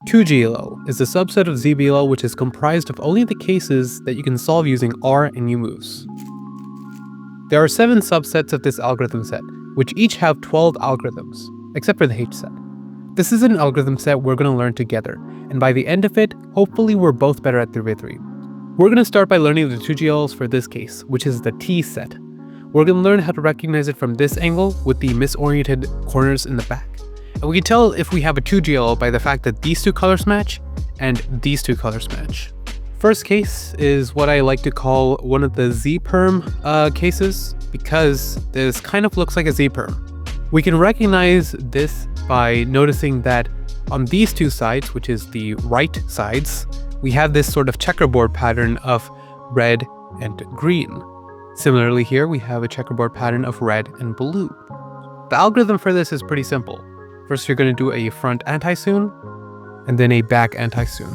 2GLL is a subset of ZBLL which is comprised of only the cases that you can solve using R and U moves. There are 7 subsets of this algorithm set, which each have 12 algorithms, except for the H set. This is an algorithm set we're going to learn together, and by the end of it, hopefully we're both better at 3x3. We're going to start by learning the 2GLLs for this case, which is the T set. We're going to learn how to recognize it from this angle with the misoriented corners in the back. And we can tell if we have a 2GLL by the fact that these 2 colors match and these 2 colors match. First case is what I like to call one of the Z-perm cases, because this kind of looks like a Z-perm. We can recognize this by noticing that on these 2 sides, which is the right sides, we have this sort of checkerboard pattern of red and green. Similarly here, we have a checkerboard pattern of red and blue. The algorithm for this is pretty simple. First, you're going to do a front anti-soon, and then a back anti-soon.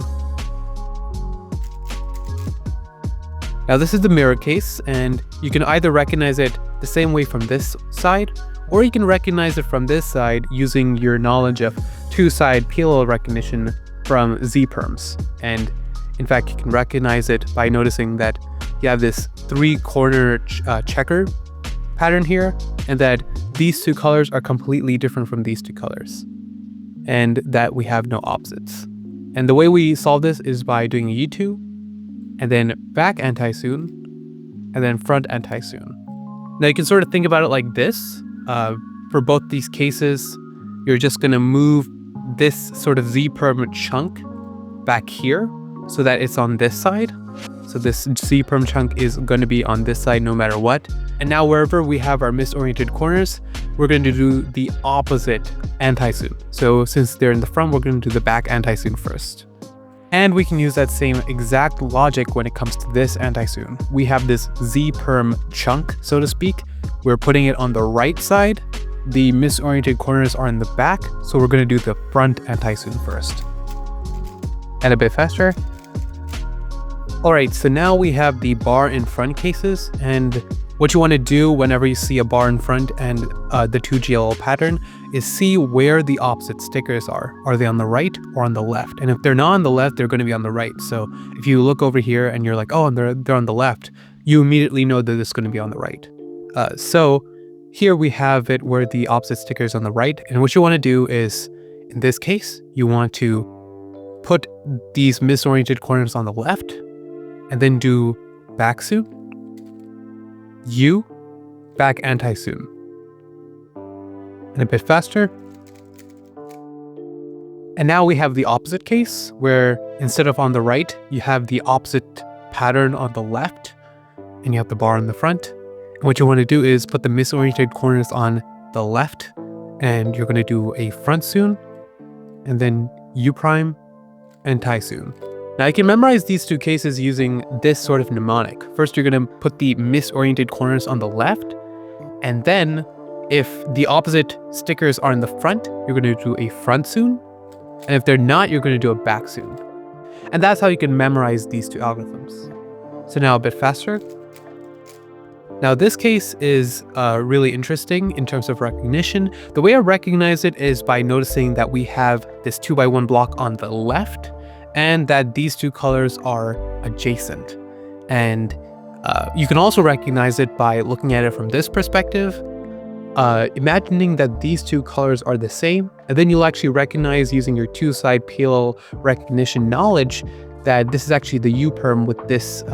Now this is the mirror case, and you can either recognize it the same way from this side, or you can recognize it from this side using your knowledge of 2-side PLL recognition from Z-perms. And in fact, you can recognize it by noticing that you have this 3-corner checker pattern here, and that these 2 colors are completely different from these 2 colors, and that we have no opposites. And the way we solve this is by doing a U2, and then back anti-soon, and then front anti-soon. Now you can sort of think about it like this. For both these cases, you're just going to move this sort of Z-perm chunk back here so that it's on this side. So this Z-perm chunk is going to be on this side no matter what. And now wherever we have our misoriented corners, we're going to do the opposite anti-soon. So since they're in the front, we're going to do the back anti-soon first. And we can use that same exact logic when it comes to this anti-soon. We have this Z-perm chunk, so to speak. We're putting it on the right side. The misoriented corners are in the back, so we're going to do the front anti-soon first. And a bit faster. Alright, so now we have the bar in front cases, and what you want to do whenever you see a bar in front and the 2GLL pattern is see where the opposite stickers are. Are they on the right or on the left? And if they're not on the left, they're going to be on the right. So if you look over here and you're like, oh, they're on the left, you immediately know that it's going to be on the right. So here we have it where the opposite sticker is on the right. And what you want to do is, in this case, you want to put these misoriented corners on the left, and then do back soon, U, back anti-soon. And a bit faster. And now we have the opposite case, where instead of on the right, you have the opposite pattern on the left, and you have the bar in the front. And what you want to do is put the misoriented corners on the left, and you're going to do a front soon, and then U prime, anti-soon. Now you can memorize these 2 cases using this sort of mnemonic. First, you're going to put the misoriented corners on the left, and then if the opposite stickers are in the front, you're going to do a front soon, and if they're not, you're going to do a back soon. And that's how you can memorize these 2 algorithms. So now a bit faster. Now this case is really interesting in terms of recognition. The way I recognize it is by noticing that we have this 2x1 block on the left, and that these 2 colors are adjacent. And you can also recognize it by looking at it from this perspective, imagining that these 2 colors are the same, and then you'll actually recognize using your 2-side PLL recognition knowledge that this is actually the U-perm with this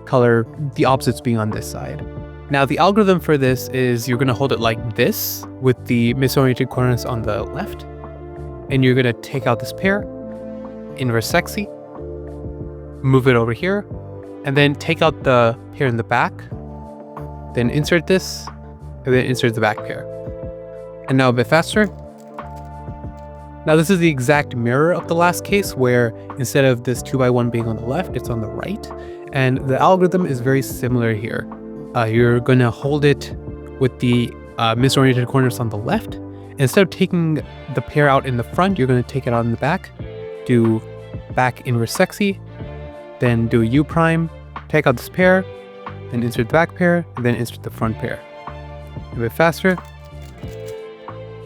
color, the opposites being on this side. Now the algorithm for this is you're going to hold it like this with the misoriented corners on the left, and you're going to take out this pair, inverse sexy, move it over here, and then take out the pair in the back, then insert this, and then insert the back pair. And now a bit faster. Now this is the exact mirror of the last case, where instead of this 2x1 being on the left, it's on the right. And the algorithm is very similar here. You're going to hold it with the misoriented corners on the left. Instead of taking the pair out in the front, you're going to take it out in the back. Do back inverse sexy, then do U prime, take out this pair, then insert the back pair, and then insert the front pair. A bit faster.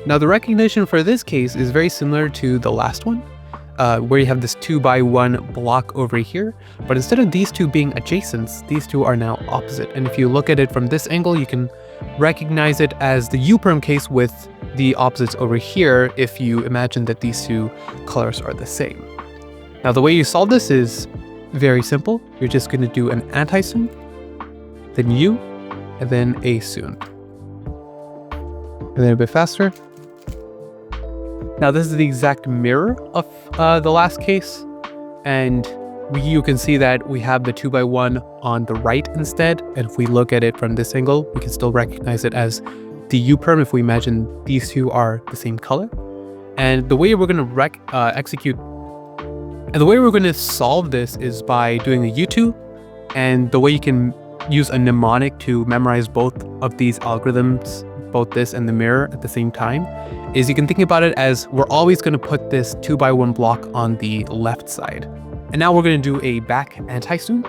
Now the recognition for this case is very similar to the last one. where you have this 2x1 block over here, but instead of these two being adjacent, these two are now opposite. And if you look at it from this angle, you can recognize it as the U-perm case with the opposites over here if you imagine that these two colors are the same. Now the way you solve this is very simple. You're just going to do an anti-soon, then U, and then a soon. And then a bit faster. Now this is the exact mirror of the last case, and you can see that we have the 2x1 on the right instead, and if we look at it from this angle, we can still recognize it as the U-perm if we imagine these two are the same color. And the way we're going to solve this is by doing a U2, and the way you can use a mnemonic to memorize both of these algorithms, both this and the mirror at the same time, is you can think about it as we're always going to put this 2x1 block on the left side. And now we're going to do a back anti-soon,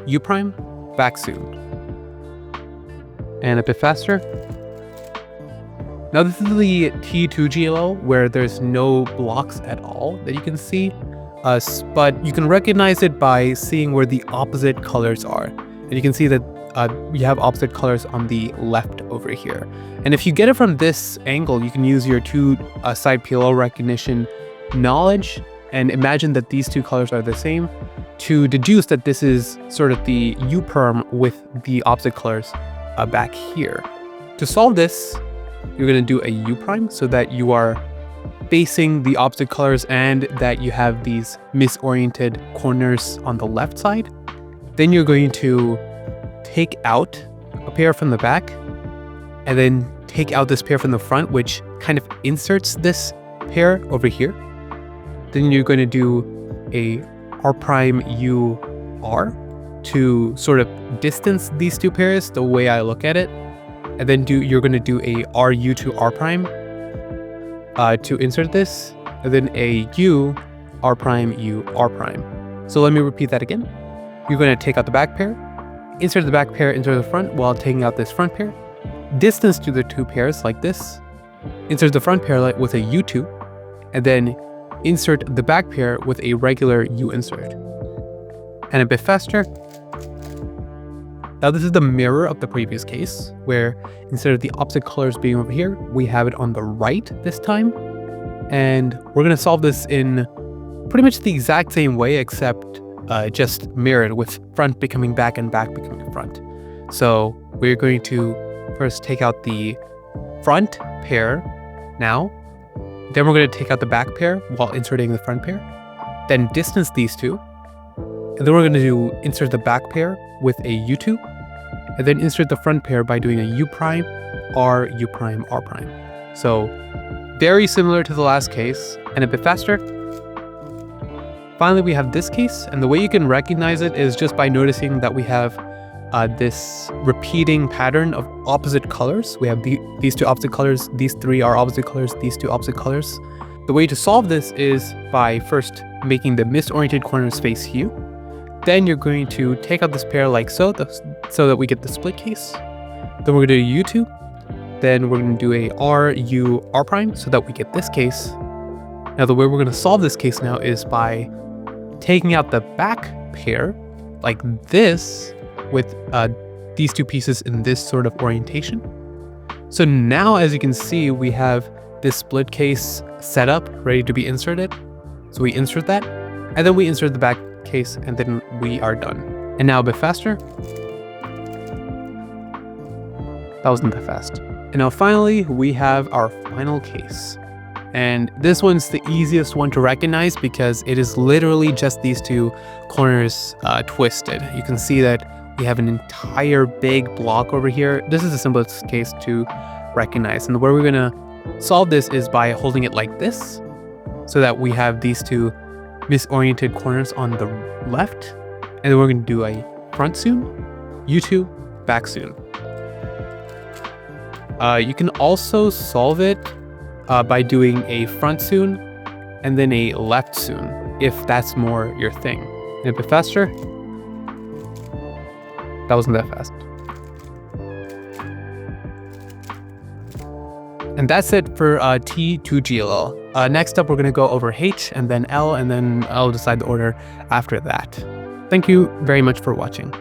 U prime, back soon. And a bit faster. Now this is the T2GLL where there's no blocks at all that you can see, but you can recognize it by seeing where the opposite colors are. And you can see that you have opposite colors on the left over here. And if you get it from this angle, you can use your two-side PLL recognition knowledge and imagine that these two colors are the same to deduce that this is sort of the U-perm with the opposite colors back here. To solve this, you're going to do a U prime so that you are facing the opposite colors and that you have these misoriented corners on the left side. Then you're going to take out a pair from the back and then take out this pair from the front, which kind of inserts this pair over here. Then you're going to do a R prime U R to sort of distance these two pairs the way I look at it. And then you're going to do a RU to R prime to insert this, and then a U, R prime, U, R prime. So let me repeat that again. You're going to take out the back pair, insert the back pair into the front while taking out this front pair, distance to the two pairs like this, insert the front pair with a U2, and then insert the back pair with a regular U insert. And a bit faster. Now this is the mirror of the previous case, where instead of the opposite colors being over here, we have it on the right this time. And we're going to solve this in pretty much the exact same way, except just mirrored, with front becoming back and back becoming front. So we're going to first take out the front pair now. Then we're going to take out the back pair while inserting the front pair. Then distance these two. And then we're going to insert the back pair with a U2, and then insert the front pair by doing a U prime, R, U prime, R prime. So very similar to the last case and a bit faster. Finally, we have this case, and the way you can recognize it is just by noticing that we have this repeating pattern of opposite colors. We have these two opposite colors, these three are opposite colors, these two opposite colors. The way to solve this is by first making the misoriented corners face you. Then you're going to take out this pair like so, so that we get the split case. Then we're going to do U2. Then we're going to do a R, U, R prime so that we get this case. Now the way we're going to solve this case now is by taking out the back pair like this with these two pieces in this sort of orientation. So now, as you can see, we have this split case set up, ready to be inserted. So we insert that, and then we insert the back case, and then we are done. And now a bit faster. That wasn't that fast. And now finally, we have our final case. And this one's the easiest one to recognize because it is literally just these two corners twisted. You can see that we have an entire big block over here. This is the simplest case to recognize. And the way we're gonna solve this is by holding it like this, so that we have these two misoriented corners on the left, and then we're going to do a front soon, U2, back soon. You can also solve it by doing a front soon and then a left soon, if that's more your thing. And a bit faster. That wasn't that fast. And that's it for T to GLL. Next up, we're going to go over H and then L, and then I'll decide the order after that. Thank you very much for watching.